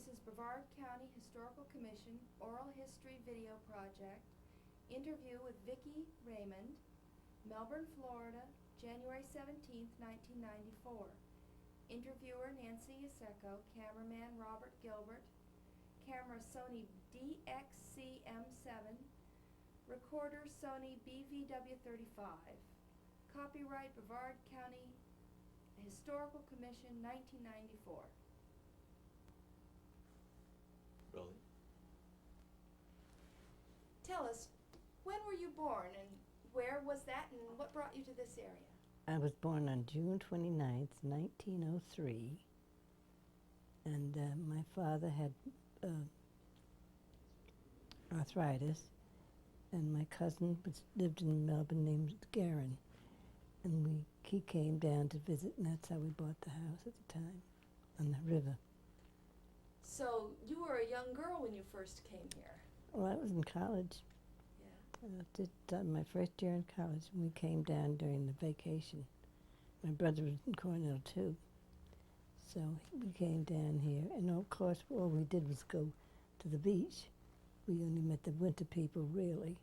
introduces Brevard County Historical Commission Oral History Video Project, interview with Vicky, Raymond, Melbourne, Florida, January 17th, 1994. Interviewer Nancy Yaseko, cameraman Robert Gilbert, camera Sony DXCM7, recorder Sony BVW35. Copyright Brevard County Historical Commission, 1994. Really? Tell us, when were you born and where was that and what brought you to this area? I was born on June 29th, 1903, and my father had arthritis, and my cousin lived in Melbourne named Garen, and he came down to visit, and that's how we bought the house at the time, on the river. So you were a young girl when you first came here. Well, I was in college. Yeah. I did my first year in college, and we came down during the vacation. My brother was in Cornell, too. So we came down here, and of course, all we did was go to the beach. We only met the winter people, really.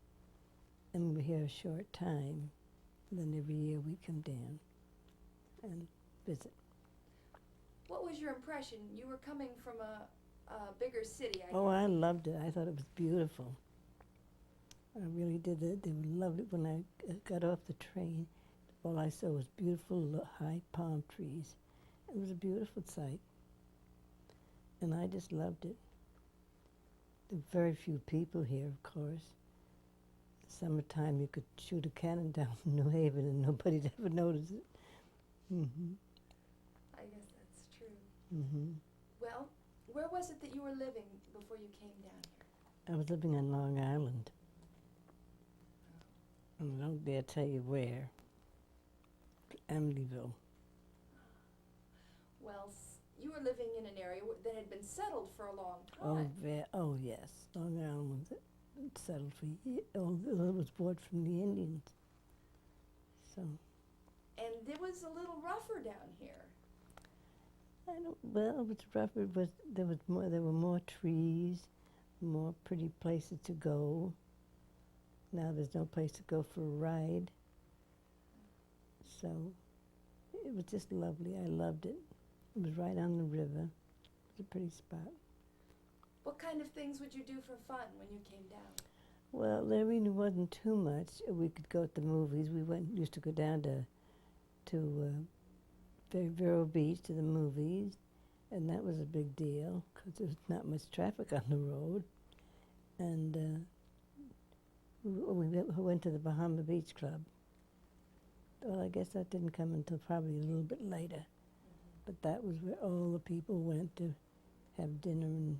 And we were here a short time. And then every year we come down and visit. What was your impression? You were coming from a bigger city, I Oh, guess. I loved it. I thought it was beautiful. I really did. They loved it. When I got off the train, all I saw was beautiful high palm trees. It was a beautiful sight. And I just loved it. There were very few people here, of course. Summertime, you could shoot a cannon down from New Haven and nobody'd ever notice it. Mm-hmm. I guess that's true. Mm-hmm. Well, where was it that you were living before you came down here? I was living on Long Island. And I don't dare tell you where. Amityville. Well, you were living in an area that had been settled for a long time. Oh yes. Long Island was settled for years. Oh, it was bought from the Indians. So. And it was a little rougher down here. Well, it was rougher. There were more trees, more pretty places to go. Now there's no place to go for a ride. So it was just lovely. I loved it. It was right on the river. It was a pretty spot. What kind of things would you do for fun when you came down? Well, there really wasn't too much. We could go to the movies. We used to go down to Vero Beach to the movies, and that was a big deal because there was not much traffic on the road. And we went to the Bahama Beach Club. Well, I guess that didn't come until probably a little bit later. Mm-hmm. But that was where all the people went to have dinner and...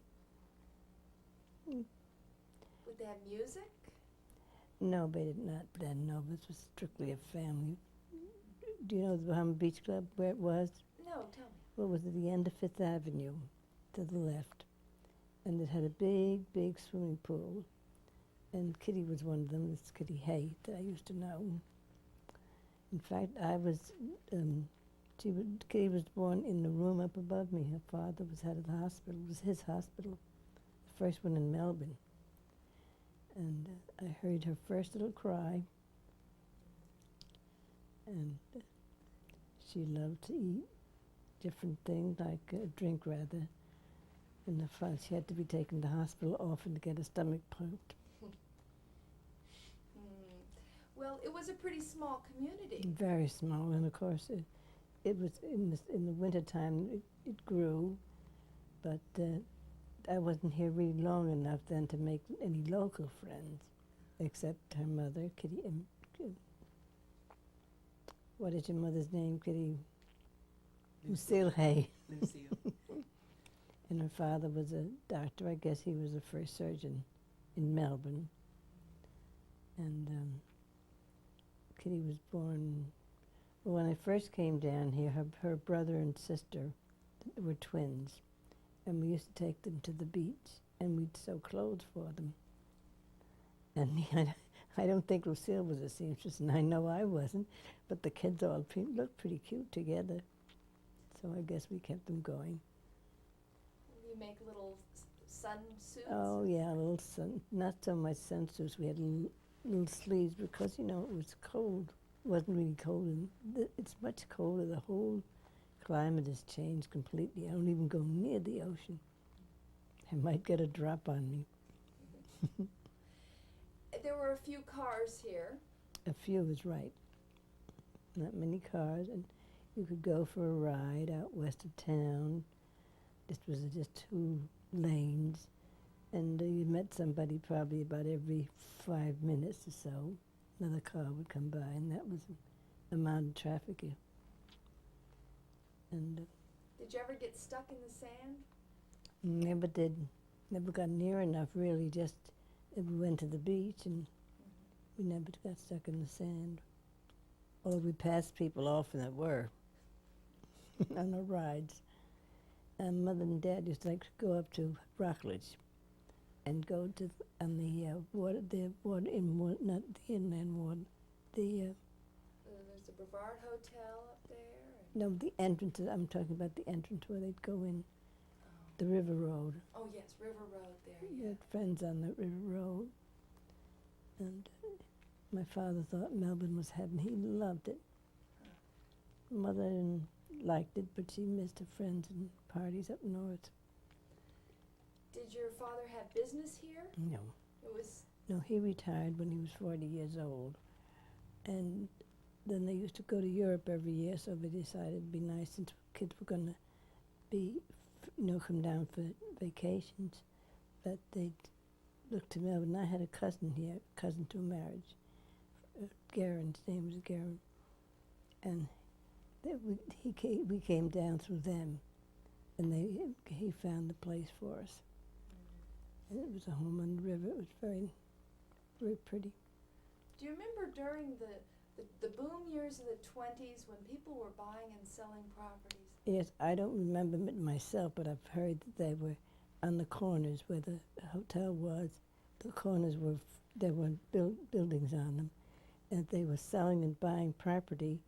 Would they have music? No, they did not. No, this was strictly a family. Do you know the Bahama Beach Club, where it was? No, tell me. Well, it was at the end of Fifth Avenue, to the left. And it had a big, big swimming pool. And Kitty was one of them, this Kitty Hay that I used to know. In fact, Kitty was born in the room up above me. Her father was head of the hospital. It was his hospital, the first one in Melbourne. And I heard her first little cry. And she loved to eat different things, like drink rather. And she had to be taken to the hospital often to get her stomach pumped. Well, it was a pretty small community. Very small, and of course it was in the wintertime it grew, but I wasn't here really long enough then to make any local friends, except her mother, Kitty. What is your mother's name, Kitty? Lucille Hay. Lucille. And her father was a doctor. I guess he was the first surgeon in Melbourne. And Kitty was born, well, when I first came down here, her brother and sister were twins. And we used to take them to the beach, and we'd sew clothes for them. And I don't think Lucille was a seamstress, and I know I wasn't, but the kids all looked pretty cute together. So I guess we kept them going. You you make little sun suits? Oh yeah, little sun. Not so much sun suits. We had little sleeves because it was cold. It wasn't really cold, and it's much colder. The whole climate has changed completely. I don't even go near the ocean. I might get a drop on me. There were a few cars here. A few is right. Not many cars, and you could go for a ride out west of town. This was just 2 lanes, and you met somebody probably about every 5 minutes or so. Another car would come by, and that was the amount of traffic here. And Did you ever get stuck in the sand? never did. Never got near enough, really. Just we went to the beach, and we never got stuck in the sand. Although we passed people often that were on our rides. And Mother and Dad used to like to go up to Rockledge and go to on the water, not the inland water, There's the Brevard Hotel up there. no, the entrance. I'm talking about the entrance where they'd go in, the River Road. Oh yes, River Road there. We Yeah. had friends on the River Road, and my father thought Melbourne was heaven. He loved it. Mother liked it, but she missed her friends and parties up north. Did your father have business here? No. It was. No, he retired when he was 40 years old. And then they used to go to Europe every year, so they decided it'd be nice since kids were going to be, come down for vacations, that they'd look to Melbourne. I had a cousin here, cousin to marriage. His name was Garen. And we came down through them, and he found the place for us. And it was a home on the river. It was very, very pretty. Do you remember during the boom years of the 20s when people were buying and selling properties? Yes, I don't remember it myself, but I've heard that they were on the corners where the hotel was. The corners there were buildings on them, and they were selling and buying property.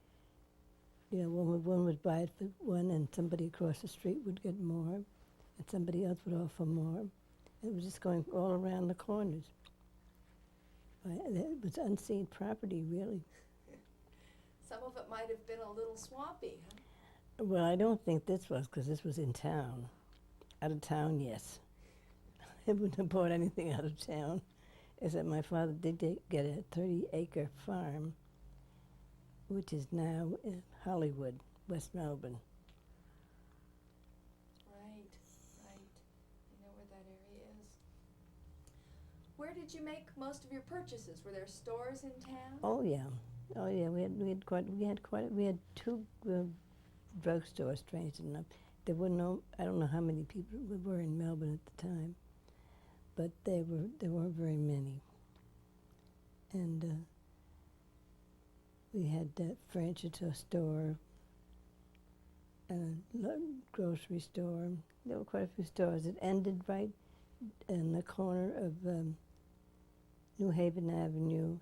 One would buy it for one, and somebody across the street would get more, and somebody else would offer more. It was just going all around the corners. It was unseen property, really. Some of it might have been a little swampy, huh? Well, I don't think this was, because this was in town. Out of town, yes. I wouldn't have bought anything out of town, except my father did get a 30-acre farm, which is now in Hollywood, West Melbourne. Right. You know where that area is. Where did you make most of your purchases? Were there stores in town? Oh yeah. We had 2 drugstores, strange enough. There were I don't know how many people were in Melbourne at the time, but there weren't very many. And we had a furniture store and a grocery store. There were quite a few stores. It ended right in the corner of New Haven Avenue,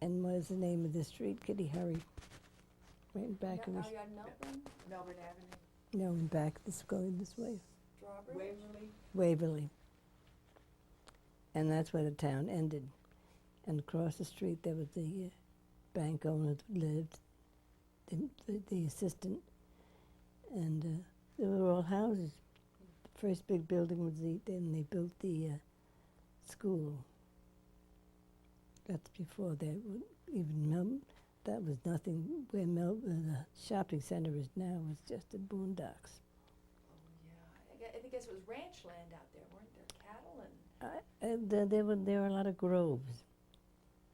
and what is the name of the street? Kitty, hurry. Right in back of Are us. you on Melbourne? Melbourne Avenue. No, in back, going this way. Strawberry? Waverly. And that's where the town ended. And across the street there was the bank owner that lived, the assistant, and they were all houses. The first big building was then they built the school. That's before they would even Melbourne. That was nothing. Where Melbourne, the shopping center is now, was just the boondocks. Oh yeah. I guess it was ranch land out there, weren't there? Cattle and. There were a lot of groves.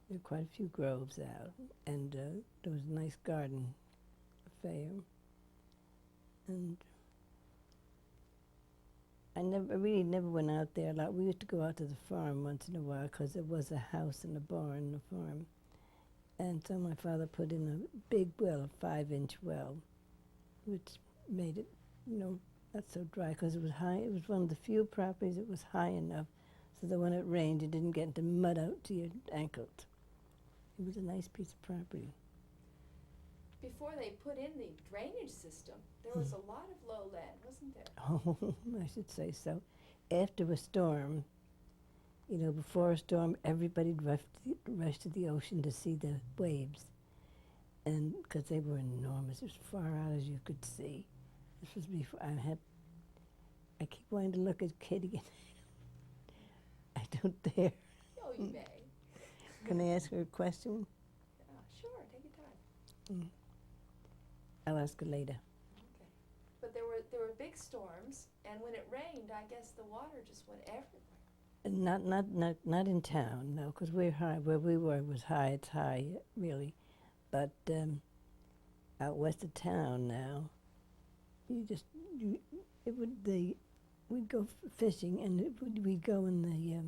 There were quite a few groves out, and there was a nice garden affair. And I really never went out there a lot. We used to go out to the farm once in a while because there was a house and a barn in the farm. And so my father put in a big well, a 5-inch well, which made it, not so dry because it was high. It was one of the few properties that was high enough so that when it rained, you didn't get into mud out to your ankles. It was a nice piece of property. before they put in the drainage system, there was a lot of low land, wasn't there? Oh, I should say so. After a storm, you know, before a storm, everybody rushed to the ocean to see the waves. And because they were enormous, as far out as you could see. This was before I keep wanting to look at Kitty, and I don't dare. Oh, you may. Can I ask her a question? Sure, take your time. I'll ask her later. Okay. But there were big storms, and when it rained, I guess the water just went everywhere. Not in town, no, because we're high. Where we were was high. It's high, really. But out west of town now, we'd go fishing, and we'd go in the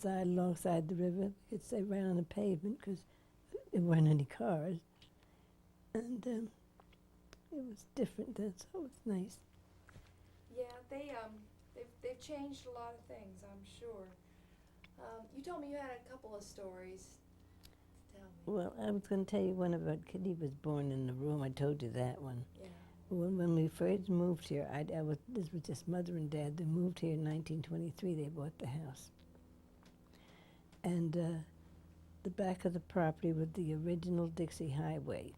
alongside the river. We could stay right on the pavement because there weren't any cars, and it was different. That's always nice. Yeah, they've changed a lot of things, I'm sure. You told me you had a couple of stories to tell me. Well, I was going to tell you one about Kitty was born in the room. I told you that one. Yeah. When we first moved here, this was just Mother and Dad. They moved here in 1923. They bought the house. And the back of the property was the original Dixie Highway.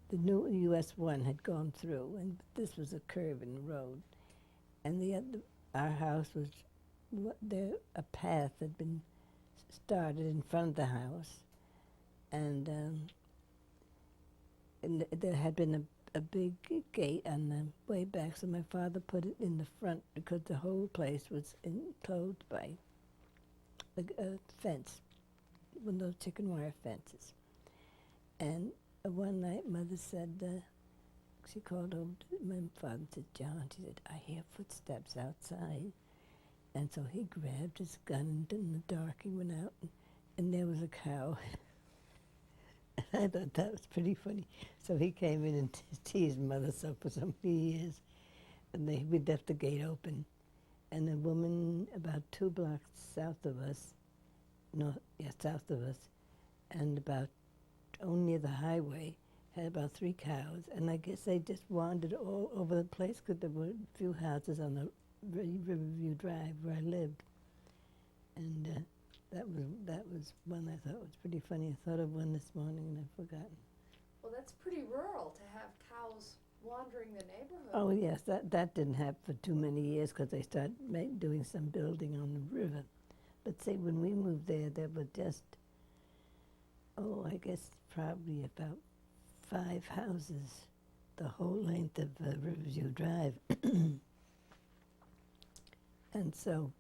The new US 1 had gone through, and this was a curve in the road. And our house was, a path had been started in front of the house. And there had been a big gate on the way back, so my father put it in the front because the whole place was enclosed by a fence, one of those chicken wire fences. And one night, Mother said, she called over to my father and said, John, she said, I hear footsteps outside. And so he grabbed his gun, and in the dark he went out, and there was a cow. And I thought that was pretty funny. So he came in and teased Mother so for so many years. And we left the gate open. And a woman about 2 blocks south of us, south of us, and about only near the highway, had about 3 cows. And I guess they just wandered all over the place because there were a few houses on the Riverview Drive where I lived. And that was one I thought was pretty funny. I thought of one this morning and I've forgotten. Well, that's pretty rural to have cows wandering the neighborhood. Oh yes, that didn't happen for too many years because they started doing some building on the river. But say when we moved there were just, I guess probably about 5 houses, the whole length of Riverview Drive. And so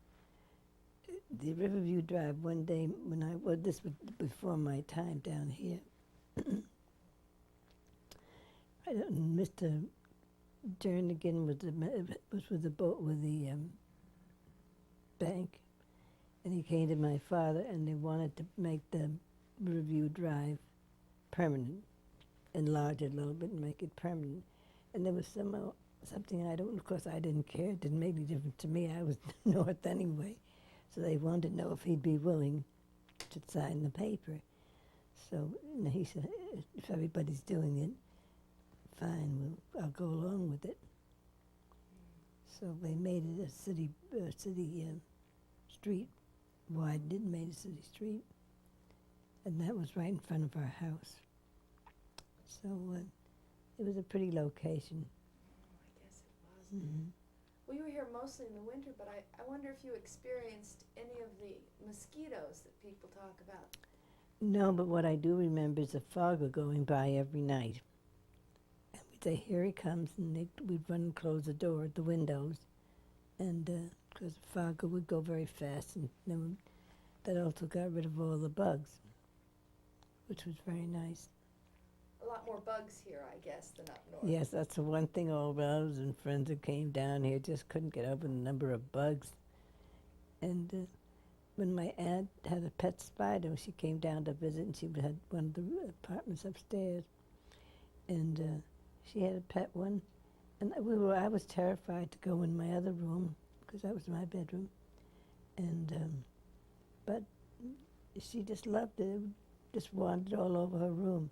the Riverview Drive one day when this was before my time down here, Mr. Jernigan was with the boat with the bank, and he came to my father, and they wanted to make the Riverview Drive permanent, enlarge it a little bit and make it permanent. And there was something of course I didn't care. It didn't make any difference to me. I was north anyway. So they wanted to know if he'd be willing to sign the paper. So he said, if everybody's doing it, fine, I'll go along with it. So they made it a city street, widened it and made a city street. And that was right in front of our house. So it was a pretty location. I guess it was. Mm-hmm. We were here mostly in the winter, but I wonder if you experienced any of the mosquitoes that people talk about. No, but what I do remember is a fogger going by every night. And we'd say, here he comes, and we'd run and close the door, the windows, and because the fogger would go very fast, and then that also got rid of all the bugs, which was very nice. A lot more bugs here, I guess, than up north. Yes, that's the one thing all relatives and friends who came down here just couldn't get over the number of bugs. And when my aunt had a pet spider, she came down to visit, and she had one of the apartments upstairs. And she had a pet one. And I was terrified to go in my other room, because that was my bedroom. And but she just loved it. It just wandered all over her room.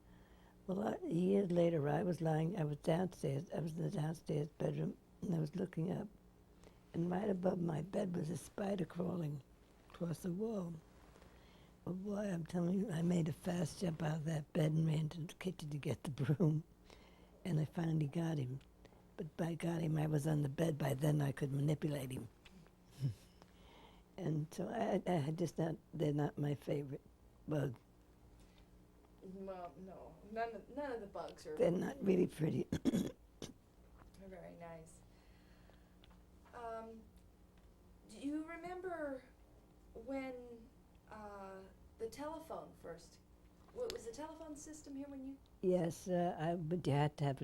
Well, years later, I was downstairs. I was in the downstairs bedroom, and I was looking up, and right above my bed was a spider crawling across the wall. Well, boy, I'm telling you, I made a fast jump out of that bed and ran to the kitchen to get the broom, and I finally got him. But by got him, I was on the bed. By then, I could manipulate him. And so I just not, they're not my favorite bug. Well, no, none of the bugs are. They're not really pretty. They're very nice. Do you remember when the telephone first? What was the telephone system here when you? Yes, but you had to have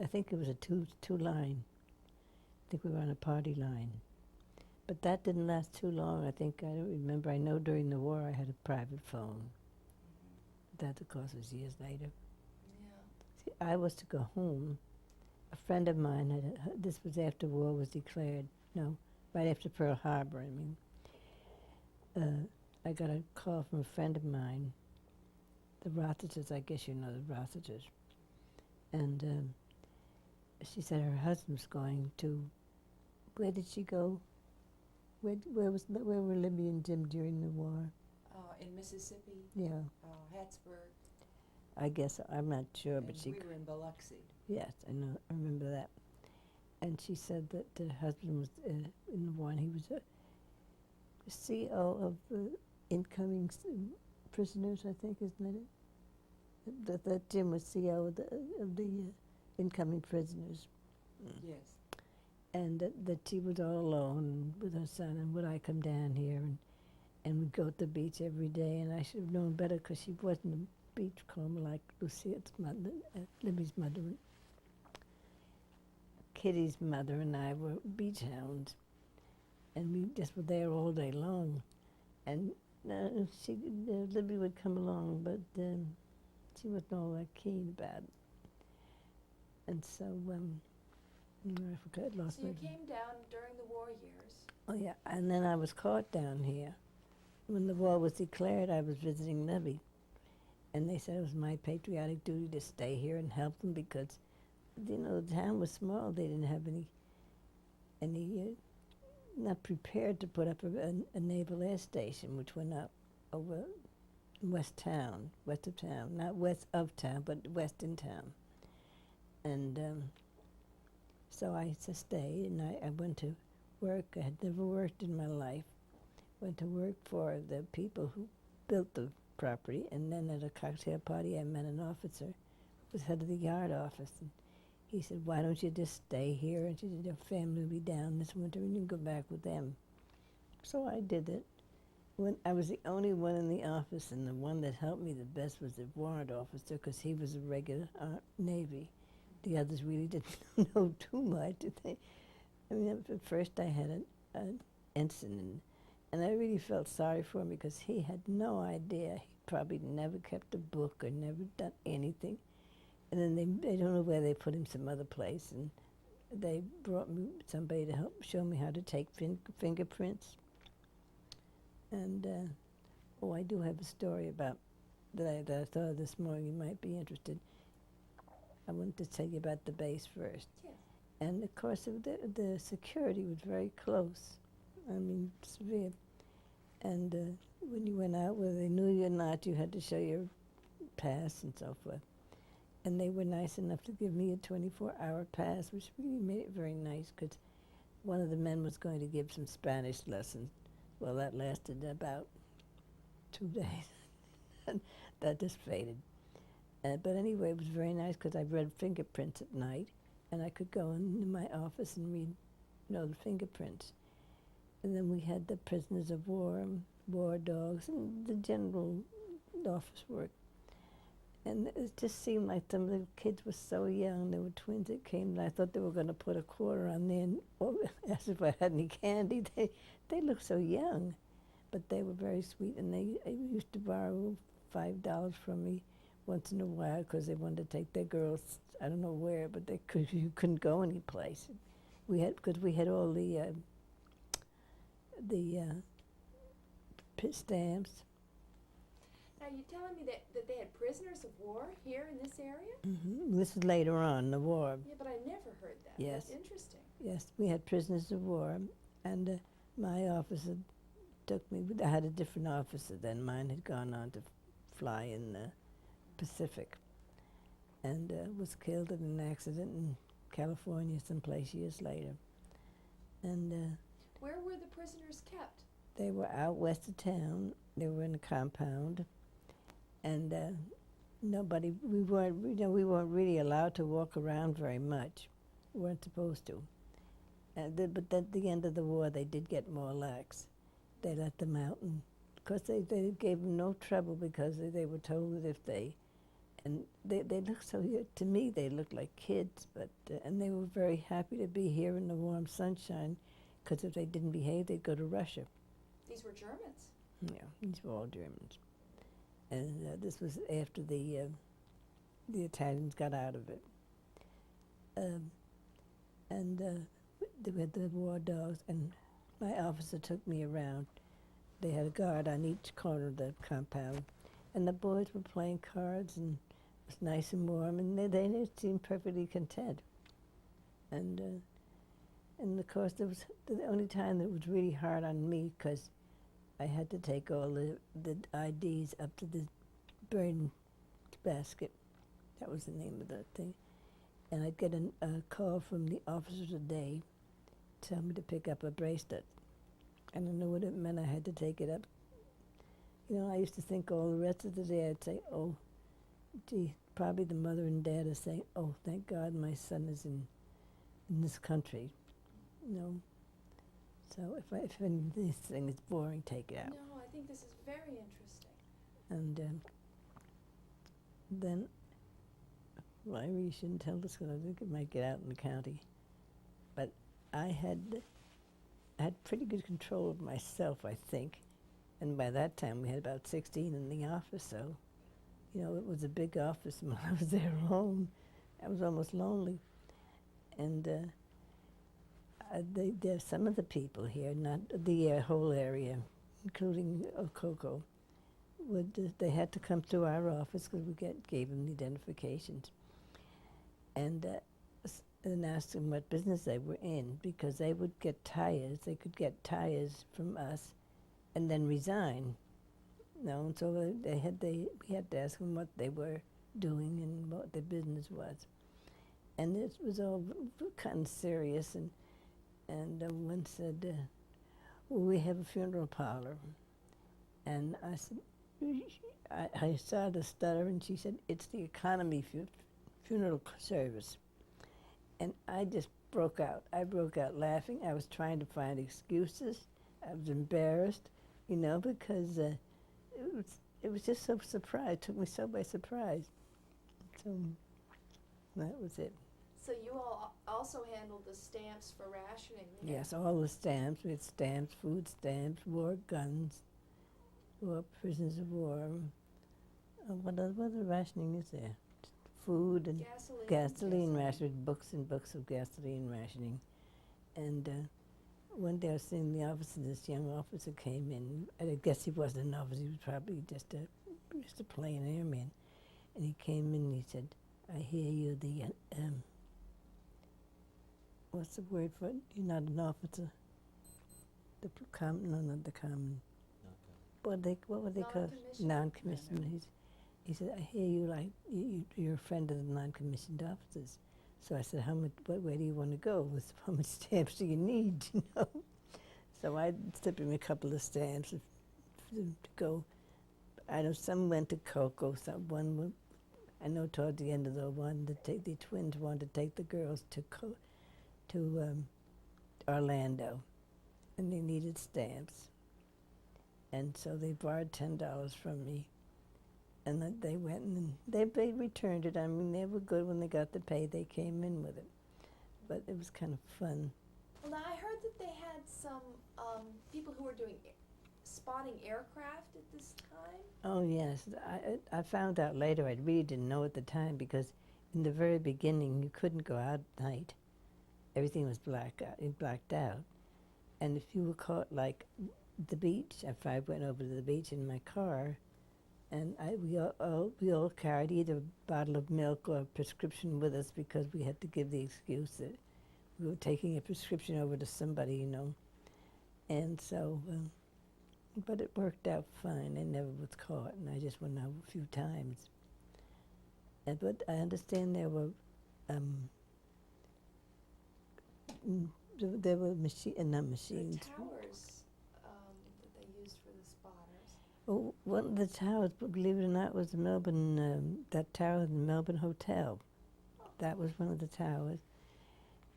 I think it was a two line. I think we were on a party line. But that didn't last too long. I don't remember. I know during the war I had a private phone. That, of course, was years later. Yeah. See, I was to go home. A friend of mine this was after war was declared. No, right after Pearl Harbor, I mean. I got a call from a friend of mine, the Rothiters, I guess you know the Rothiters. And she said her husband's going to, where did she go? Where were Libby and Jim during the war? In Mississippi. Yeah, Hattiesburg. I guess, I'm not sure, but we were in Biloxi. yes, I remember that. And she said that her husband was in the war, and he was a CO of the incoming prisoners, I think, isn't it? That Jim was CO of the incoming prisoners. Yes. And that she was all alone with her son, and would I come down here, and we'd go to the beach every day, and I should have known better because she wasn't a beachcomber like Lucia's mother, Libby's mother, and Kitty's mother and I were beach hounds, and we just were there all day long. And Libby would come along, but she wasn't all that keen about it. And so, I forgot, lost So my. you came down during the war years. Oh yeah, and then I was caught down here. When the war was declared, I was visiting Libby, and they said it was my patriotic duty to stay here and help them because, the town was small. They didn't have any not prepared to put up a naval air station, which went up over west of town, not west of town, but west in town. And so I stayed, and I went to work. I had never worked in my life. Went to work for the people who built the property, and then at a cocktail party I met an officer who was head of the yard office, and he said, why don't you just stay here? And she said, your family will be down this winter and you can go back with them. So I did it. When I was the only one in the office, and the one that helped me the best was the warrant officer because he was a regular Navy. The others really didn't know too much. I mean, at first I had an ensign, and I really felt sorry for him because he had no idea. He probably never kept a book or never done anything. And then they don't know where they put him some other place, and they brought me somebody to help show me how to take fingerprints. And I do have a story about that I thought of this morning. You might be interested. I wanted to tell you about the base first. Yes. And of course, the security was very close. I mean, severe. And when you went out, whether they knew you or not, you had to show your pass and so forth. And they were nice enough to give me a 24-hour pass, which really made it very nice because one of the men was going to give some Spanish lessons. Well, that lasted about 2 days. And that just faded. But anyway, it was very nice because I read fingerprints at night, and I could go into my office and read, the fingerprints. And then we had the prisoners of war, war dogs, and the general office work. And it just seemed like some of the kids were so young. They were twins that came, and I thought they were going to put a quarter on there and asked if I had any candy. They looked so young, but they were very sweet, and they used to borrow $5 from me once in a while because they wanted to take their girls, I don't know where, but you couldn't go any place. Because we had all the stamps. Now, you telling me that they had prisoners of war here in this area? This is later on, the war. Yeah, but I never heard that. Yes. That's interesting. Yes, we had prisoners of war, and my officer took me. I had a different officer then. Mine had gone on to fly in the Pacific, and was killed in an accident in California someplace years later. And Where were the prisoners kept? they were out west of town. They were in a compound, and nobody. We weren't. We weren't really allowed to walk around very much. We weren't supposed to. But at the end of the war, they did get more lax. They let them out, and of course they gave them no trouble because they were told that if they, and they looked so, to me they looked like kids, but and they were very happy to be here in the warm sunshine, because if they didn't behave, they'd go to Russia. These were Germans. Yeah, these were all Germans, and this was after the Italians got out of it, and they had the war dogs, and my officer took me around. They had a guard on each corner of the compound, and the boys were playing cards, and it was nice and warm, and they seemed perfectly content. And of course, there was the only time that was really hard on me, because I had to take all the IDs up to the burn basket. That was the name of the thing. And I'd get a call from the officer today, tell me to pick up a bracelet. And I knew what it meant. I had to take it up. You know, I used to think all the rest of the day, I'd say, oh, gee, probably the mother and dad are saying, oh, thank God my son is in this country. You know, so if this thing is boring, take it out. No, I think this is very interesting. And then, well, I really shouldn't tell this because I think it might get out in the county. But I had pretty good control of myself, I think. And by that time, we had about 16 in the office, so, you know, it was a big office, and when I was there alone, I was almost lonely. And there's some of the people here, not the whole area, including Coco, they had to come to our office because we gave them the identifications. And asked them what business they were in, because they would get tires. They could get tires from us, and then resign. You know, and so we had to ask them what they were doing and what their business was. And this was all kind of serious. And one said, well, we have a funeral parlor. And I said, I started to stutter, and she said, it's the economy funeral service. And I just broke out. I broke out laughing. I was trying to find excuses. I was embarrassed, you know, because it was just so surprised. It took me so by surprise. So that was it. So you all also handled the stamps for rationing? Yes, all the stamps. We had stamps, food stamps, war guns, war prisoners of war. What other rationing is there? Food and gasoline rationing, books and books of gasoline rationing. And one day I was sitting in the office, and this young officer came in. I guess he wasn't an officer, he was probably just a plain airman. And he came in and he said, I hear you're the, what's the word for it? You're not an officer. The common, no, not the common. What were they called? Non-commissioned. He said, I hear you're a friend of the non-commissioned officers. So I said, where do you want to go? How much stamps do you need, you know? So I slipped him a couple of stamps to go. I know some went to Coco, I know toward the end of the one, the twins wanted to take the girls to Orlando, and they needed stamps. And so they borrowed $10 from me. And they went and they returned it. I mean, they were good when they got the pay. They came in with it. But it was kind of fun. Well, now I heard that they had some people who were doing spotting aircraft at this time. Oh, yes. I found out later. I really didn't know at the time, because in the very beginning, you couldn't go out at night. Everything was blacked out. And if you were caught, like, the beach, if I went over to the beach in my car, And we all carried either a bottle of milk or a prescription with us because we had to give the excuse that we were taking a prescription over to somebody, you know. And so, but it worked out fine. I never was caught, and I just went out a few times. But I understand there were not machines. The towers that they used for the spotters. Oh, one of the towers, believe it or not, was the Melbourne, that tower in the Melbourne Hotel. That was one of the towers.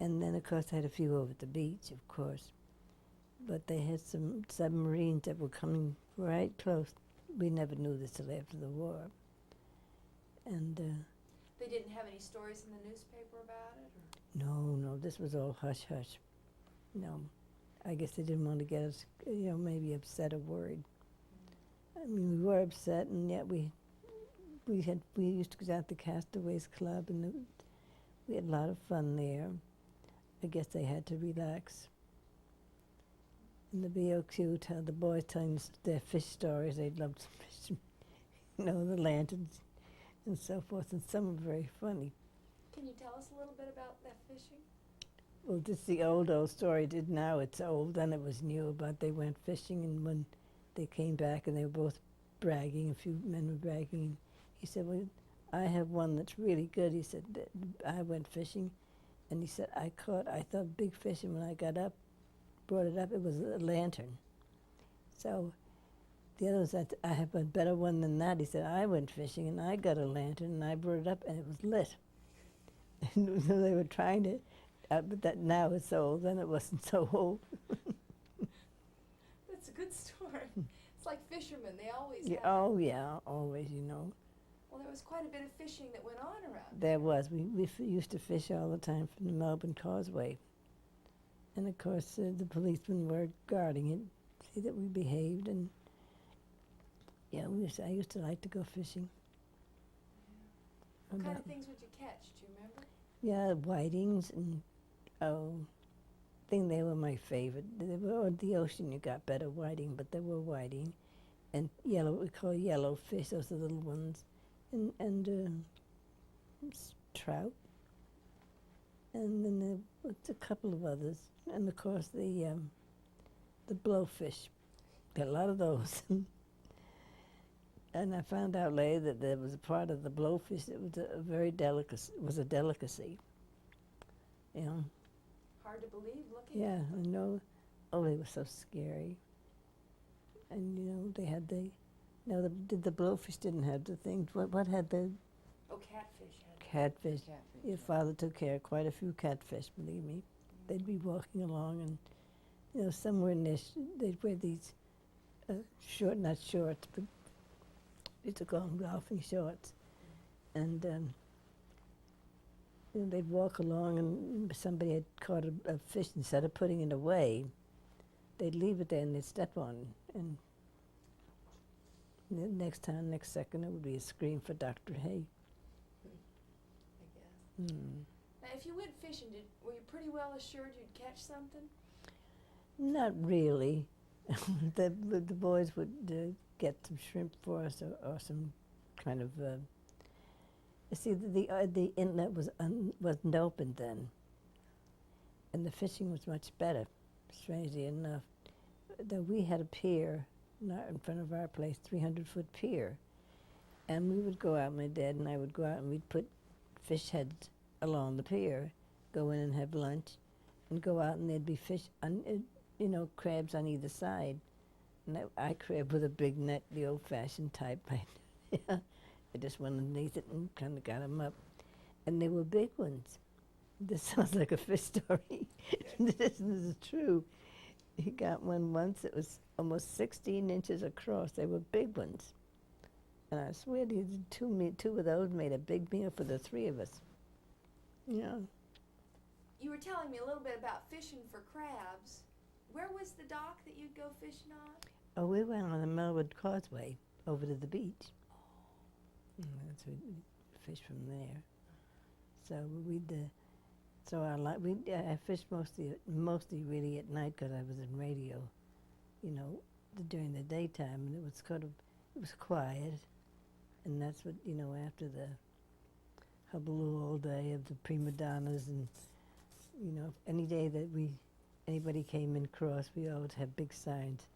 And then, of course, I had a few over at the beach, of course. But they had some submarines that were coming right close. We never knew this till after the war. And They didn't have any stories in the newspaper about it? Or? no, this was all hush-hush. No, I guess they didn't want to get us, maybe upset or worried. I mean, we were upset, and yet we used to go down to the Castaways Club, and we had a lot of fun there. I guess they had to relax. And the BOQ, the boys telling their fish stories. They loved fish, the lanterns and so forth, and some were very funny. Can you tell us a little bit about that fishing? Well, this is the old story. Now it's old, then it was new, but they went fishing, and when they came back, and they were both bragging, a few men were bragging, and he said, well, I have one that's really good. He said, I went fishing, and he said, I thought big fish, and when I got up, brought it up, it was a lantern. So the other said, I have a better one than that. He said, I went fishing, and I got a lantern, and I brought it up, and it was lit. And so they were trying to, but that now it's old, then it wasn't so old. That's a good story. It's like fishermen, they always Yeah, have. oh, yeah, always, Well, there was quite a bit of fishing that went on around. There was. We used to fish all the time from the Melbourne Causeway. And, of course, the policemen were guarding it, see that we behaved. And, yeah, I used to like to go fishing. What kind of things would you catch? Do you remember? Yeah, whitings and, I think they were my favorite. They were the ocean you got better whiting, but they were whiting. And we call yellow fish, those are the little ones. And trout. And then there was a couple of others. And, of course, the blowfish. Got a lot of those. And I found out later that there was a part of the blowfish that was a very delicacy. Hard to believe looking Yeah, at them. I know. Oh, they were so scary. And, they had the blowfish didn't have the things. What had the Oh, catfish. catfish? Catfish. Your father took care of quite a few catfish, believe me. They'd be walking along, and, somewhere in there, they'd wear these not shorts, but we used to call them golfing shorts. And they'd walk along, and somebody had caught a fish. Instead of putting it away, they'd leave it there, and they'd step on it. And the next second, it would be a scream for Dr. Hay. I guess. Now, if you went fishing, were you pretty well assured you'd catch something? Not really. The boys would get some shrimp for us, or some kind of. See, the inlet wasn't open then, and the fishing was much better. Strangely enough, though we had a pier, not in front of our place, 300-foot pier, and we would go out. My dad and I would go out, and we'd put fish heads along the pier, go in and have lunch, and go out, and there'd be fish, crabs on either side. And I crabbed with a big net, the old-fashioned type. I just went underneath it and kind of got them up. And they were big ones. This sounds like a fish story. This is true. He got one once. It was almost 16 inches across. They were big ones. And I swear two of those made a big meal for the three of us. Yeah. You were telling me a little bit about fishing for crabs. Where was the dock that you'd go fishing on? Oh, we went on the Melbourne Causeway over to the beach. So we fished from there. So I fished mostly really at night because I was in radio, during the daytime, and it was quiet. And that's what, after the hullabaloo all day of the prima donnas and, any day that anybody came in cross, we always have big signs.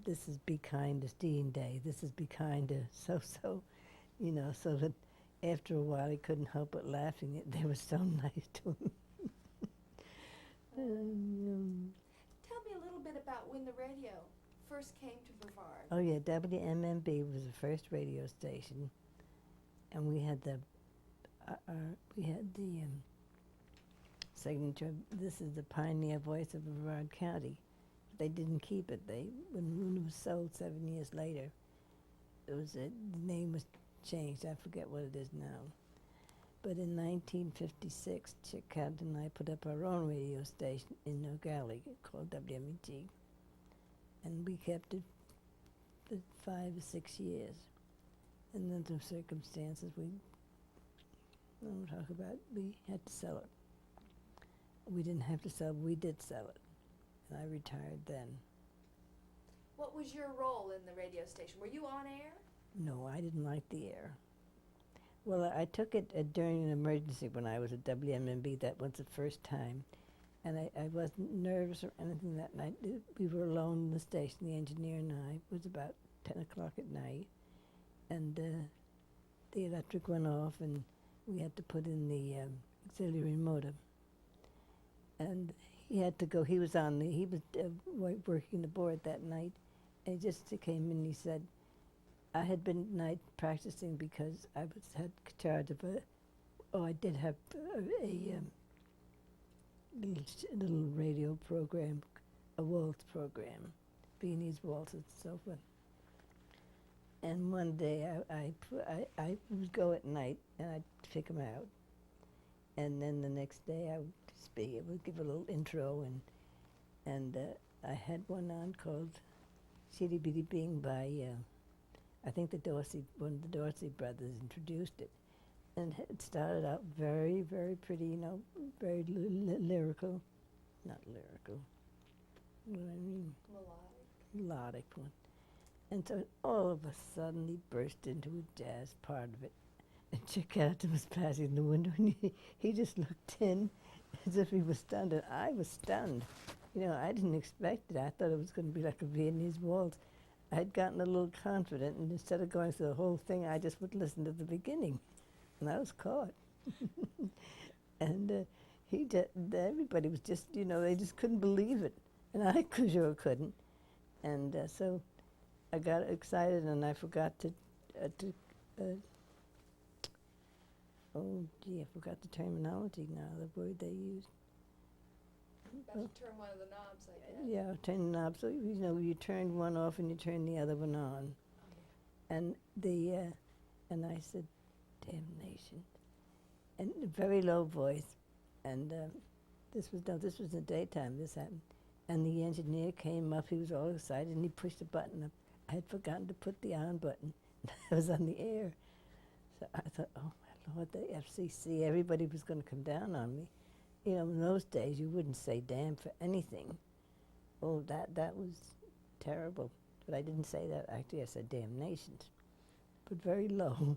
This is Be Kind to Dean Day. This is Be Kind to so-so, so that after a while he couldn't help but laughing. They were so nice to him. Tell me a little bit about when the radio first came to Brevard. Oh yeah, WMMB was the first radio station, and we had the signature. This is the pioneer voice of Brevard County. They didn't keep it. When it was sold 7 years later, the name was changed. I forget what it is now. But in 1956, Chick Chatterton and I put up our own radio station in Nogally called WMEG. And we kept it for 5 or 6 years. And then through circumstances we had to sell it. We didn't have to sell it, we did sell it. And I retired then. What was your role in the radio station? Were you on air? No, I didn't like the air. Well, I took it during an emergency when I was at WMMB. That was the first time. And I wasn't nervous or anything that night. We were alone in the station, the engineer and I. It was about 10 o'clock at night. And the electric went off and we had to put in the auxiliary motor. And he had to go. He was working the board that night. And he just came in and he said, I had been night practicing because I had charge of I did have a little radio program, a waltz program, Viennese waltzes and so forth. And one day I would go at night and I'd pick him out. And then the next day I would speak, I would give a little intro and I had one on called Shitty Bitty Bing by I think one of the Dorsey brothers introduced it. And it started out very, very pretty, very lyrical. Not lyrical. What do I mean? Melodic one. And so all of a sudden he burst into a jazz part of it. And Chick Chatterton was passing the window and he just looked in as if he was stunned. And I was stunned. I didn't expect it. I thought it was going to be like a Viennese waltz. I had gotten a little confident, and instead of going through the whole thing, I just would listen to the beginning. And I was caught. And everybody was just, they just couldn't believe it. And I sure couldn't. And so I got excited, and I forgot I forgot the terminology now, the word they used. About to turn one of the knobs, I guess. Yeah, turn the knob. So, you turned one off and you turned the other one on. And and I said, damnation. And a very low voice. And this was the daytime, this happened. And the engineer came up, he was all excited, and he pushed a button up. I had forgotten to put the on button. I was on the air. So I thought, oh my Lord, the FCC, everybody was going to come down on me. In those days, you wouldn't say damn for anything. Oh, that was terrible. But I didn't say that. Actually, I said damnations, but very low.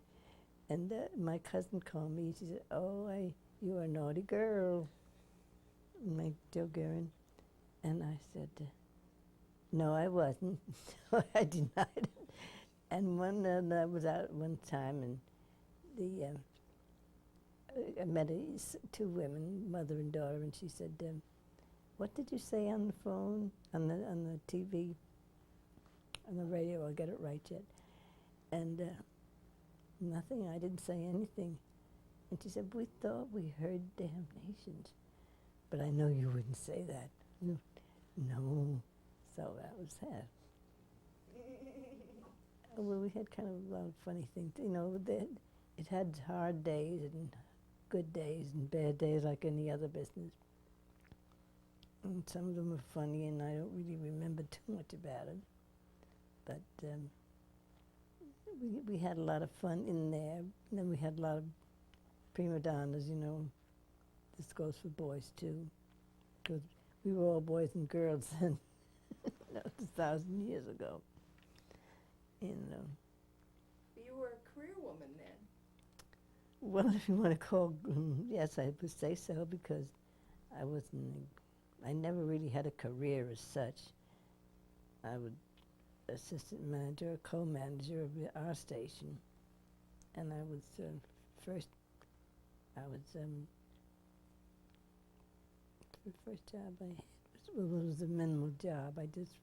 And my cousin called me. She said, oh, you are a naughty girl. My Joe Guerin. And I said, no, I wasn't. I denied it. And I was out one time, and I met two women, mother and daughter, and she said, what did you say on the phone, on the TV, on the radio? I'll get it right yet. And nothing, I didn't say anything. And she said, we thought we heard damnations. But I know you wouldn't say that. No. So that was that. Well, we had kind of a lot of funny things. It had hard days and good days and bad days like any other business. And some of them were funny, and I don't really remember too much about it. But we had a lot of fun in there. And then we had a lot of prima donnas, This goes for boys, too. Because we were all boys and girls then. That was 1,000 years ago. You you were a career woman then. Well, if you want to call, yes, I would say so, because I never really had a career as such. I was assistant manager or co-manager of the R station, and I was first. The first job I had was a minimal job. I just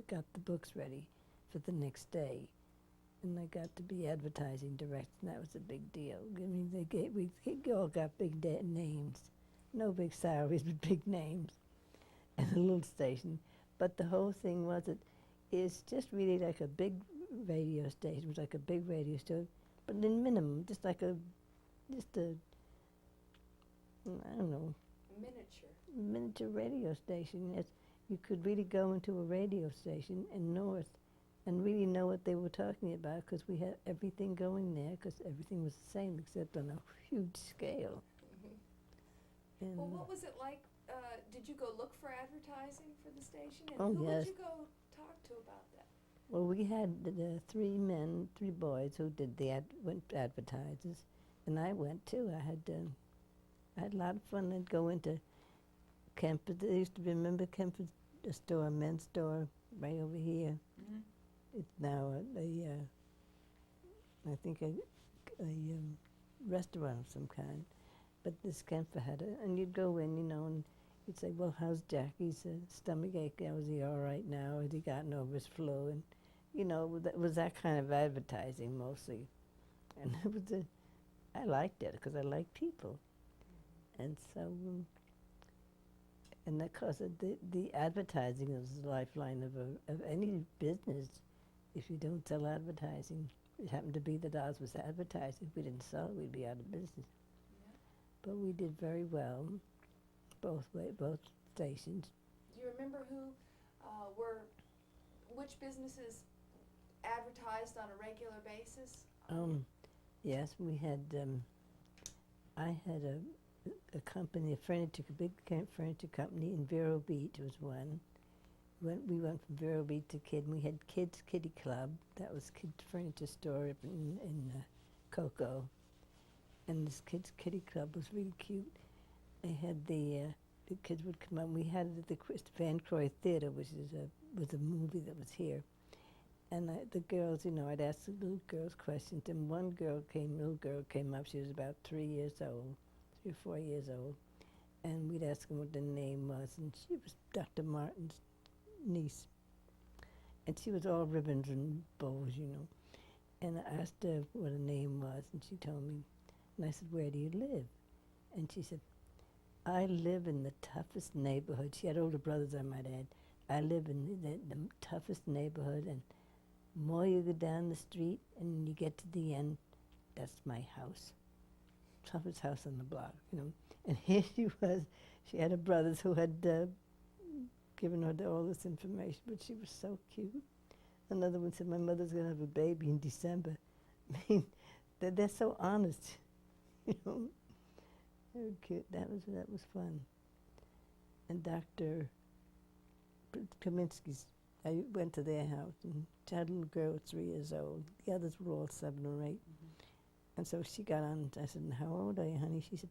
got the books ready for the next day, and I got to be advertising director, and that was a big deal. I mean, we all got big names, no big salaries, but big names, and a little station. But the whole thing is just really like a big radio station. It was like a big radio station, but in minimum, just a, I don't know, miniature radio station. Yes, you could really go into a radio station in North and really know what they were talking about, because we had everything going there, because everything was the same except on a huge scale. And well, what was it like? Did you go look for advertising for the station? And oh, who yes. would you go talk to about that? Well, we had the three boys who did went advertisers, and I went too. I had a lot of fun. I'd go into Kemper. There used to be, remember Kemper's store, men's store, right over here. Mm-hmm. It's now I think a restaurant of some kind. But this Kemper had it, and you'd go in, and you'd say, well, how's Jackie's stomach ache? Is he all right now? Has he gotten over his flu? And, it was that kind of advertising mostly. And I liked it, because I like people. And so, and of course, the advertising is the lifeline of any business. If you don't sell advertising, it happened to be that ours was advertising. If we didn't sell it, we'd be out of business. Yeah. But we did very well, both stations. Do you remember which businesses advertised on a regular basis? Yes, we had. I had a company, a big furniture company in Vero Beach was one. We went from Vero Beach to Kid. We had Kids Kitty Club. That was Kids Furniture Store up in Cocoa. And this Kids Kitty Club was really cute. They had the kids would come out. We had it at the Van Croy Theater, which was a movie that was here. And the girls, I'd ask the little girls questions. And one little girl came up. She was about 3 years old, 3 or 4 years old. And we'd ask them what their name was. And she was Dr. Martin's niece. And she was all ribbons and bows, And I asked her what her name was, and she told me. And I said, where do you live? And she said, I live in the toughest neighborhood. She had older brothers, I might add. I live in the toughest neighborhood, and the more you go down the street and you get to the end, that's my house. Toughest house on the block, And here she was. She had her brothers who had given her all this information, but she was so cute. Another one said, my mother's going to have a baby in December. I mean, they're so honest, Very cute. That was fun. And Dr. Kaminsky's, I went to their house, and she had a little girl at 3 years old. The others were all 7 or 8. Mm-hmm. And so she got on, and I said, how old are you, honey? She said,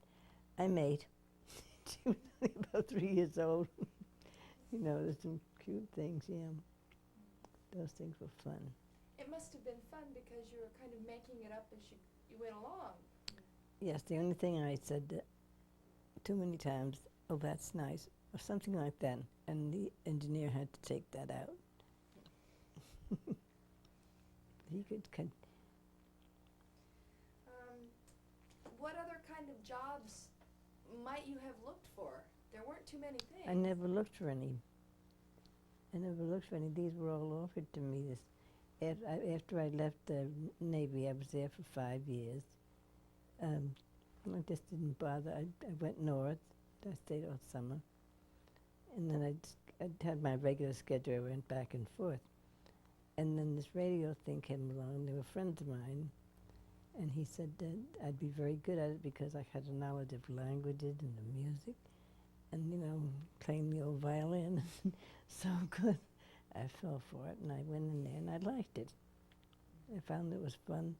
I'm 8. She was only about 3 years old. There's some cute things, yeah. Those things were fun. It must have been fun because you were kind of making it up as you went along. Yes, the only thing I said too many times, oh, that's nice, or something like that, and the engineer had to take that out. He could. What other kind of jobs might you have looked for? There weren't too many things. I never looked for any. These were all offered to me. After I left the Navy, I was there for 5 years. I just didn't bother. I went north. I stayed all summer. And then I'd had my regular schedule. I went back and forth. And then this radio thing came along. They were friends of mine. And he said that I'd be very good at it because I had a knowledge of languages and the music. And, playing the old violin. So good. I fell for it, and I went in there, and I liked it. I found it was fun.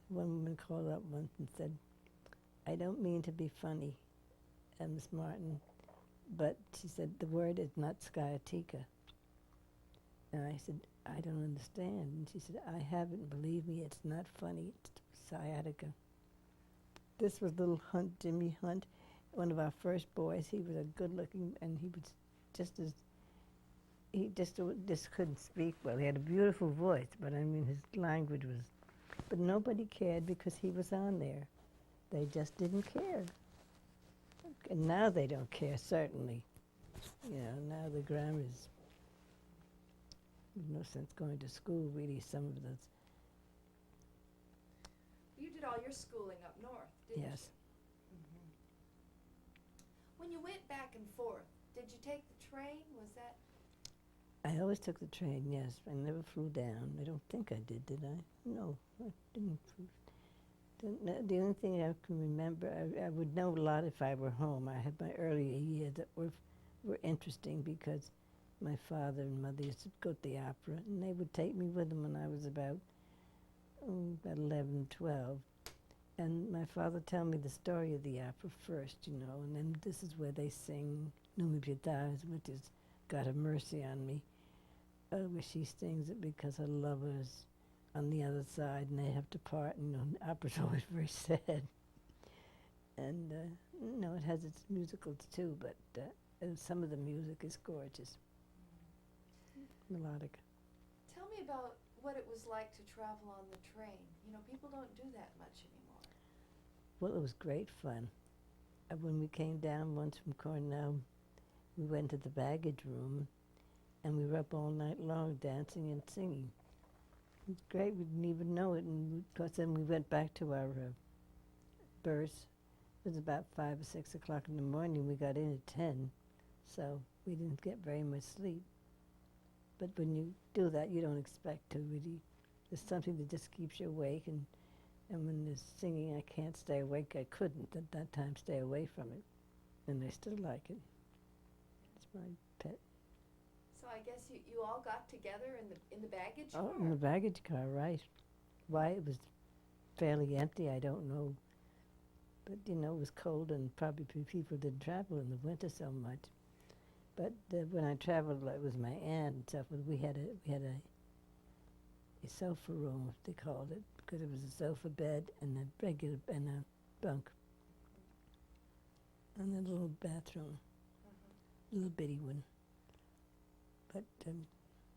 one woman called up once and said, "I don't mean to be funny, Miss Martin, but," she said, "the word is not sciatica." And I said, "I don't understand." And she said, "I haven't. Believe me, it's not funny. It's sciatica." This was little Hunt, Jimmy Hunt, one of our first boys. He was a good-looking, and he was just as, he just couldn't speak well. He had a beautiful voice, but I mean, his language was, but nobody cared because he was on there. They just didn't care. And now they don't care, certainly. You know, now the grammar is, there's no sense going to school, really, some of those. You did all your schooling up north, didn't you? Yes. When you went back and forth, did you take the train? Was that? I always took the train, yes. I never flew down. I don't think I did I? No, I didn't. The only thing I can remember, I would know a lot if I were home. I had my earlier years that were interesting because my father and mother used to go to the opera, and they would take me with them when I was about 11, 12. And my father tell me the story of the opera first, you know, and then this is where they sing Numi Pietà, which is God have mercy on me, where she sings it because her lover's on the other side and they have to part, and, you know, the opera's always very sad. And, you know, it has its musicals too, but some of the music is gorgeous. Melodic. Tell me about what it was like to travel on the train. You know, people don't do that much anymore. Well, it was great fun. When we came down once from Cornell, we went to the baggage room, and we were up all night long dancing and singing. It was great. We didn't even know it, and of course then we went back to our berths. It was about 5 or 6 o'clock in the morning. We got in at 10, so we didn't get very much sleep. But when you do that, you don't expect to really. There's something that just keeps you awake, and when there's singing, I can't stay awake. I couldn't at that time stay away from it, and I still like it. It's my pet. So I guess you all got together in the baggage car? Oh, in the baggage car, right. Why it was fairly empty, I don't know. But, you know, it was cold, and probably people didn't travel in the winter so much. But when I traveled, it was my aunt and stuff. We had a sofa room, they called it, because it was a sofa bed and a regular and a bunk, and a little bathroom, little bitty one. But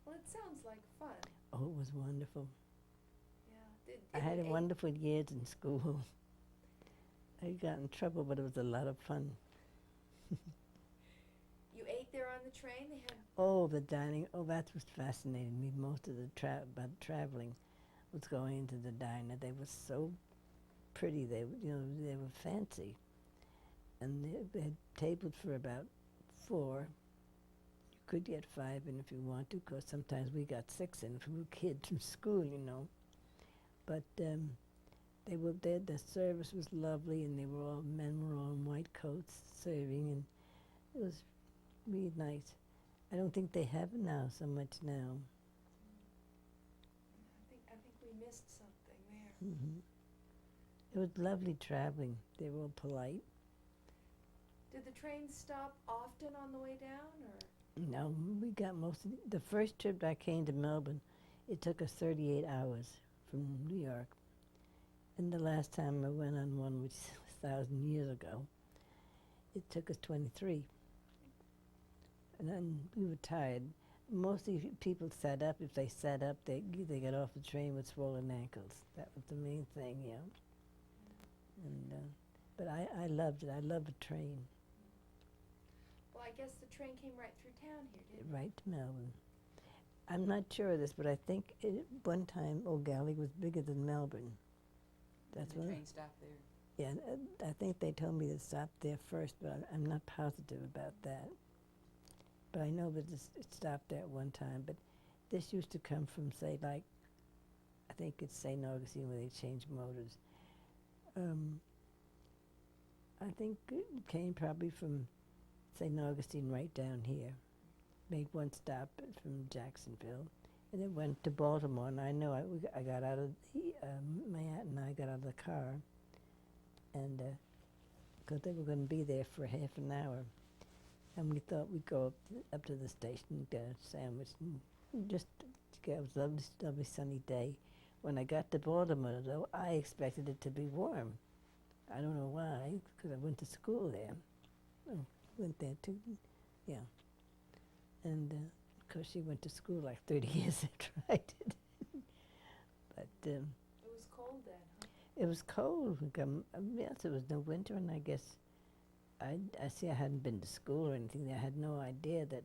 well, it sounds like fun. oh, it was wonderful. Yeah. I had wonderful years in school. I got in trouble, but it was a lot of fun. You ate there on the train? They had. Oh, the dining. Oh, that was fascinating me. Most of the traveling was going into the diner. They were so pretty. They were fancy, and they had tables for about 4. You could get 5 in if you want to, because sometimes we got 6 in if we were kids from school, you know. But they were there. The service was lovely, and men were all in white coats serving, and it was really nice. I don't think they have it now so much now. I think we missed something there. It was lovely traveling. They were all polite. Did the train stop often on the way down, or? No, we got most of the first trip I came to Melbourne, it took us 38 hours from New York. And the last time I went on one, which was 1,000 years ago, it took us 23. And then we were tired. Mostly people sat up. If they sat up, they got off the train with swollen ankles. That was the main thing, yeah. And but I loved it. I love a train. Well, I guess the train came right through town here, didn't it? Right to Melbourne. I'm not sure of this, but I think one time O'Galley was bigger than Melbourne. That's the what. train stopped there. Yeah, I think they told me to stop there first, but I'm not positive about that. But I know that it stopped there at one time. But this used to come from, say, like, I think it's St. Augustine where they changed motors. I think it came probably from St. Augustine right down here. Made one stop from Jacksonville, and it went to Baltimore. And I know I got out of Matt and I got out of the car, and because they were going to be there for half an hour, and we thought we'd go up to the station and get a sandwich and just it was a lovely, lovely sunny day. When I got to Baltimore, though, I expected it to be warm. I don't know why, because I went to school there. Oh, went there too, yeah. And of course, she went to school like 30 years after I did. But It was cold then, huh? it was cold. Yes, it was no winter, and I guess I see I hadn't been to school or anything. I had no idea that.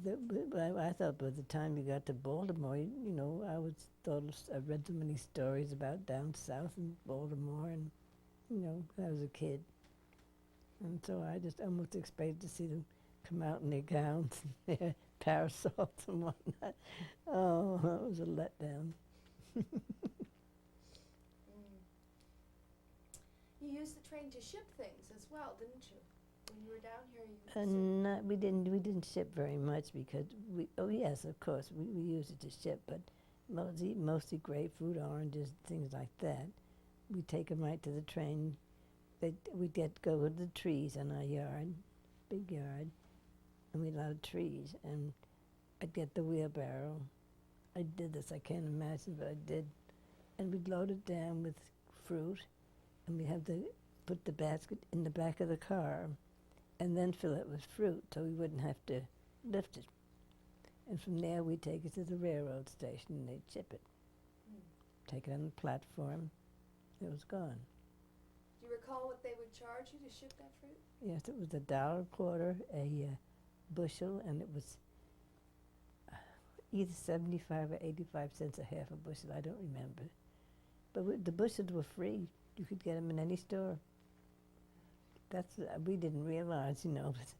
I thought by the time you got to Baltimore, you know, I read so many stories about down south in Baltimore, and you know, I was a kid, and so I just almost expected to see them come out in their gowns and their parasols and whatnot. Oh, that was a letdown. You used the train to ship things as well, didn't you? When you were down here, you We didn't ship very much because oh yes, of course, we used it to ship, but mostly grapefruit, oranges, things like that. We'd take them right to the train. We'd go to the trees in our yard, big yard, and we had a lot of trees, and I'd get the wheelbarrow. I did this, I can't imagine, but I did. And we'd load it down with fruit, and we'd have to put the basket in the back of the car, and then fill it with fruit so we wouldn't have to lift it. And from there, we'd take it to the railroad station, and they'd ship it. Take it on the platform. It was gone. Do you recall what they would charge you to ship that fruit? Yes, it was $1.25 a bushel, and it was either 75 or 85 cents a half a bushel. I don't remember. But the bushels were free. You could get them in any store. We didn't realize, you know, but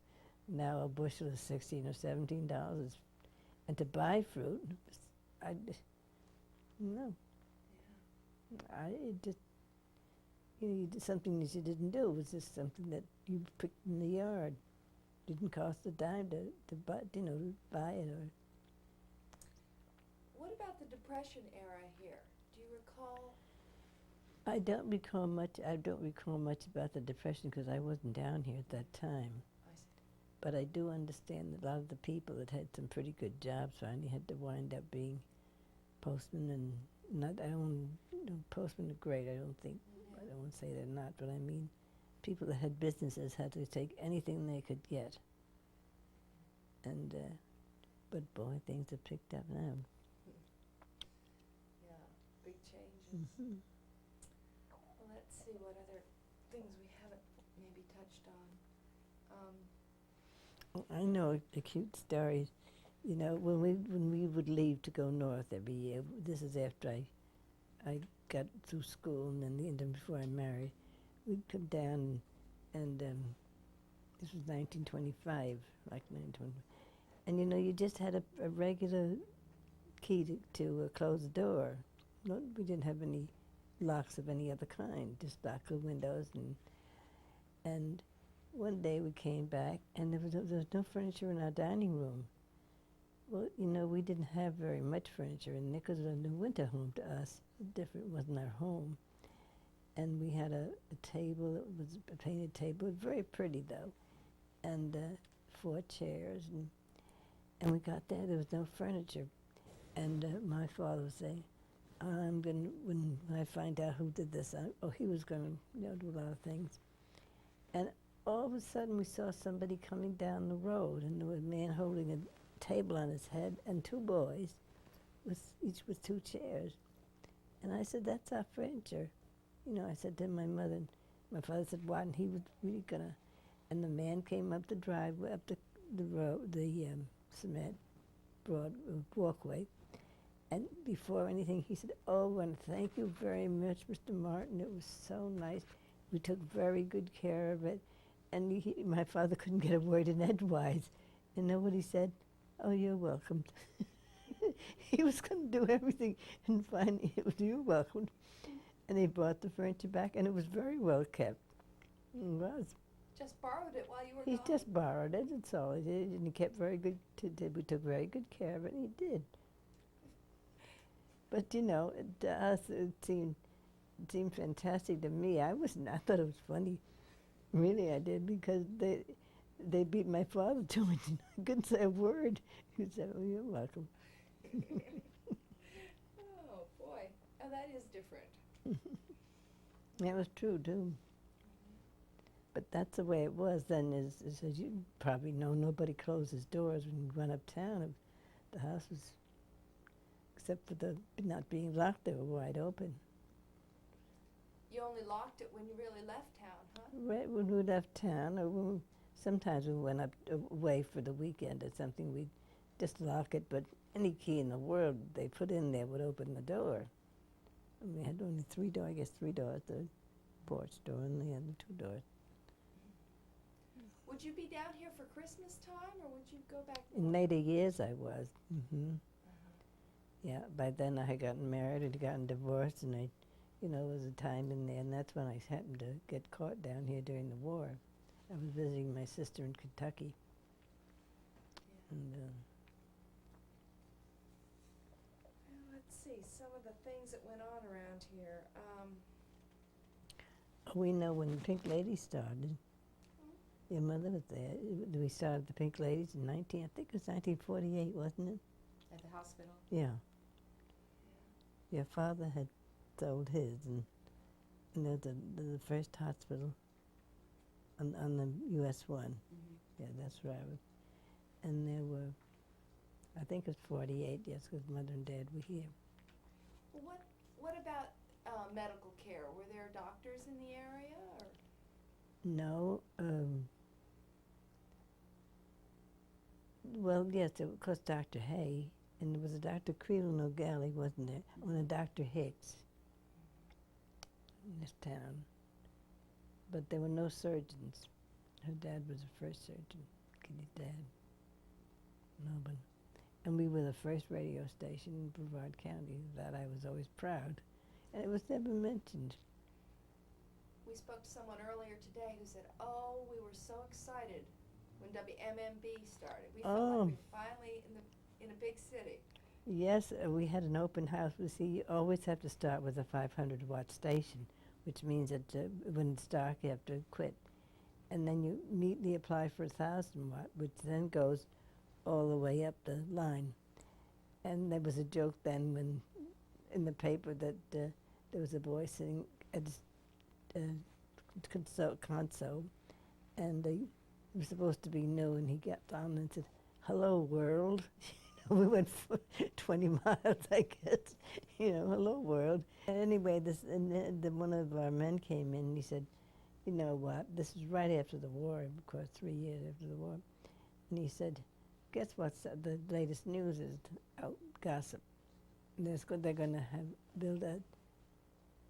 now a bushel is $16 or $17, and to buy fruit, no. Yeah. It just, you know, you did something that you didn't do. It was just something that you picked in the yard. Didn't cost a dime to buy, you know, to buy it. Or what about the Depression era here? Do you recall? I don't recall much about the Depression because I wasn't down here at that time. I see. But I do understand that a lot of the people that had some pretty good jobs finally had to wind up being postmen, and postmen are great. I don't want to say they're not, but I mean, people that had businesses had to take anything they could get. And but boy, things have picked up now. Yeah, big changes. Mm-hmm. Well, let's see what other things we haven't maybe touched on. I know a cute story. You know, when we would leave to go north every year, this is after I got through school and then before I married, we'd come down and this was 1925, like 1925. And you know, you just had a regular key to close the door. We didn't have any locks of any other kind, just lock the windows. And one day we came back, and there was no furniture in our dining room. Well, you know, we didn't have very much furniture, and it was a winter home to us. It wasn't our home. And we had a table, it was a painted table, very pretty though, and 4 chairs, and we got there was no furniture. And my father was saying, when I find out who did this, he was going to do a lot of things. And all of a sudden we saw somebody coming down the road, and there was a man holding a table on his head and 2 boys, each with 2 chairs. And I said, that's our furniture. You know, I said to my mother, and my father said, what? And he was really gonna, and the man came up the driveway, up the road, the cement broad walkway, and before anything he said, oh, and thank you very much, Mr. Martin, it was so nice. We took very good care of it. And my father couldn't get a word in edgewise. And you know what he said? Oh, you're welcome. He was going to do everything, and finally it was, you're welcome. And they brought the furniture back, and it was very well kept. It was. Just borrowed it while you were He gone? just borrowed it, that's all he did, and he kept very good, we took very good care of it, and he did. But you know, to us it seemed fantastic to me. I thought it was funny. Really, I did, because they beat my father to it. I couldn't say a word. He said, "Oh, you're welcome." Oh, boy. Oh, that is different. That was true too. But that's the way it was then. Is as you probably know, nobody closes doors when you run uptown. The house was, except for the not being locked, they were wide open. You only locked it when you really left town, huh? Right when we left town, or sometimes we went up away for the weekend or something, we'd just lock it. But any key in the world they put in there would open the door. And we had only 3 doors, I guess 3 doors, the porch door and the other 2 doors. Would you be down here for Christmas time, or would you go back? In later years I was. Uh-huh. Yeah, by then I had gotten married and gotten divorced, and there was a time in there, and that's when I happened to get caught down here during the war. I was visiting my sister in Kentucky. Yeah. And Well, let's see some of the things that went on around here. we know when the Pink Ladies started. Your mother was there. We started the Pink Ladies in I think it was 1948, wasn't it? At the hospital? Yeah. Your father had sold his, and the first hospital on the US 1. Mm-hmm. Yeah, that's right. And there were, I think it was 48, yes, because Mother and Dad were here. Well, what about medical care? Were there doctors in the area, or? No, well, yes, of course, Dr. Hay, and there was a Dr. Creel O'Galley, wasn't there? And a Dr. Hicks in this town. But there were no surgeons. Her dad was the first surgeon, Kitty's dad, Melbourne. And we were the first radio station in Brevard County. That I was always proud. And it was never mentioned. We spoke to someone earlier today who said, "Oh, we were so excited when WMMB started. We felt like we were finally in a big city." Yes, we had an open house. You see, you always have to start with a 500-watt station, which means that when it's dark, you have to quit. And then you neatly apply for 1,000-watt, which then goes all the way up the line. And there was a joke then when in the paper that there was a boy sitting at his console, and it was supposed to be new, and he got down and said, "Hello, world." We went for 20 miles, I guess. Hello, world. Anyway, one of our men came in, and he said, "You know what? This is right after the war, of course, 3 years after the war." And he said, "Guess what's the latest news is out, gossip. They're going to build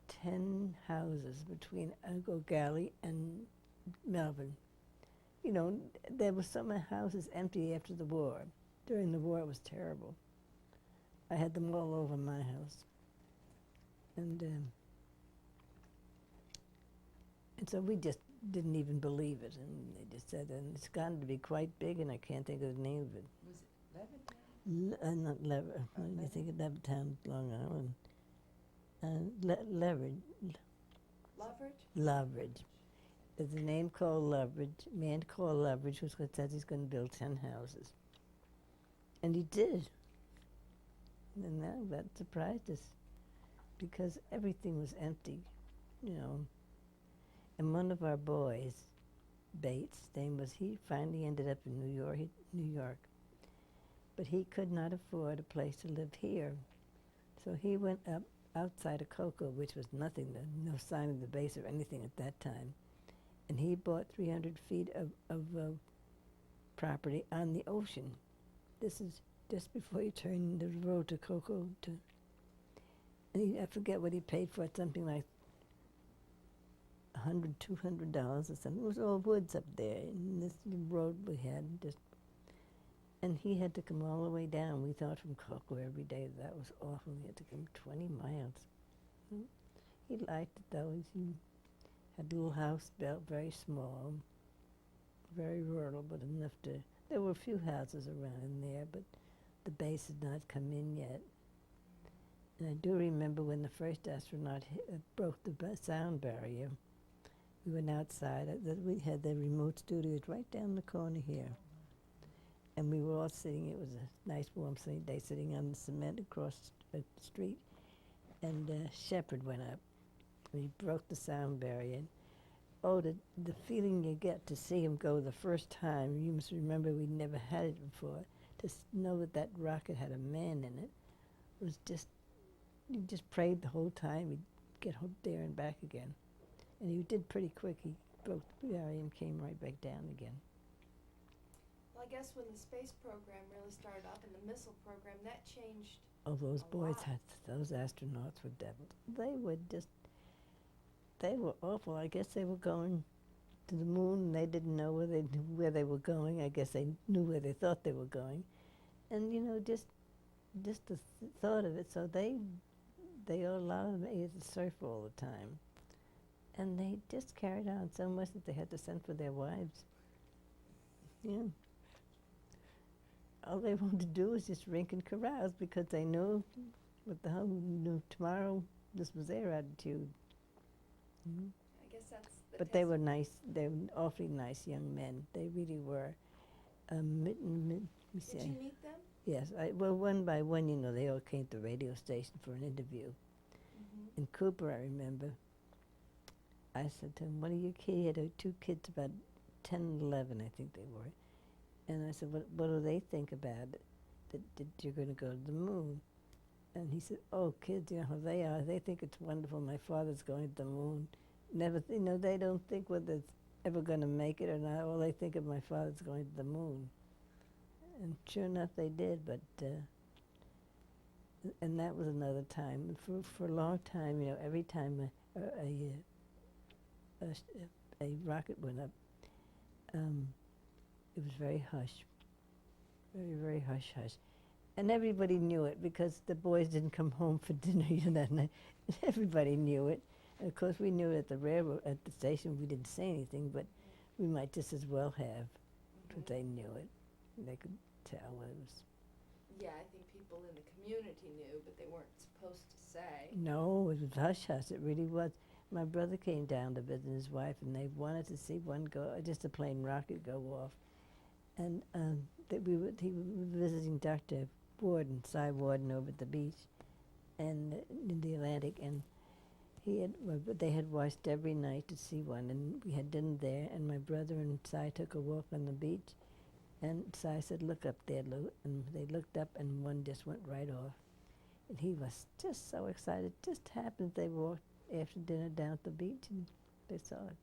10 houses between O'Galley and Melbourne." There were so many houses empty after the war. During the war, it was terrible. I had them all over my house. And so we just didn't even believe it. And they just said, and it's gotten to be quite big, and I can't think of the name of it. Was it Levittown? Not Lever. I think of Levittown, Long Island. Leverage. Loveridge. There's a name called Loveridge, a man called Loveridge, who says he's going to build 10 houses. And he did. And that surprised us, because everything was empty, And one of our boys, Bates, he finally ended up in New York. But he could not afford a place to live here. So he went up outside of Cocoa, which was nothing, no sign of the base or anything at that time. And he bought 300 feet of property on the ocean. This is just before you turn the road to Cocoa. And I forget what he paid for it, something like $100, $200 or something. It was all woods up there, and this road we had and he had to come all the way down. We thought from Cocoa every day. That was awful. He had to come 20 miles. He liked it though. He had a little house built, very small, very rural, but enough to. There were a few houses around in there, but the base had not come in yet. And I do remember when the first astronaut broke the sound barrier. We went outside. We had the remote studios right down the corner here. And we were all sitting, it was a nice warm sunny day, sitting on the cement across the street. And Shepard went up. And he broke the sound barrier. Oh, the feeling you get to see him go the first time, you must remember we'd never had it before. To know that that rocket had a man in it was just, you just prayed the whole time he'd get there and back again. And he did pretty quick. He broke the barrier and came right back down again. Well, I guess when the space program really started up and the missile program, that changed. Oh, those A boys lot. those astronauts were devils. They were awful. I guess they were going to the moon and they didn't know where they were going. I guess they knew where they thought they were going. And, you know, just the thought of it. So they a lot of them ate to surf all the time. And they just carried on so much that they had to send for their wives. Yeah. All they wanted to do was just drink and carouse because they knew what the hell knew tomorrow. This was their attitude. Mm-hmm. I guess that's the But they were nice. They were awfully nice young men. They really were. Let me Did see. you meet them? Yes. Well, one by one, you know, they all came to the radio station for an interview. Mm-hmm. In Cooper, I remember, I said to him, what are your kids? He had two kids, about 10 and 11, I think they were. And I said, what do they think about it, that you're going to go to the moon? And he said, oh, kids, you know how they are. They think it's wonderful. My father's going to the moon. Never, you know, they don't think whether it's ever going to make it or not. All they think of my father's going to the moon. And sure enough, they did. But and that was another time. For a long time, you know, every time a rocket went up, it was very hush, very, very hush-hush. And everybody knew it because the boys didn't come home for dinner that night. Everybody knew it. And of course, we knew it at the railroad, at the station. We didn't say anything, but we might just as well have, because they knew it. They could tell what it was. Yeah, I think people in the community knew, but they weren't supposed to say. No, it was hush-hush. It really was. My brother came down to visit his wife, and they wanted to see one go, just a plain rocket go off. And he was visiting Dr. Warden, Cy Warden, over at the beach, and in the Atlantic, and they had watched every night to see one, and we had dinner there, and my brother and Cy took a walk on the beach, and Cy said, look up there, Lou, and they looked up, and one just went right off. And he was just so excited. Just happened they walked after dinner down at the beach, and they saw it.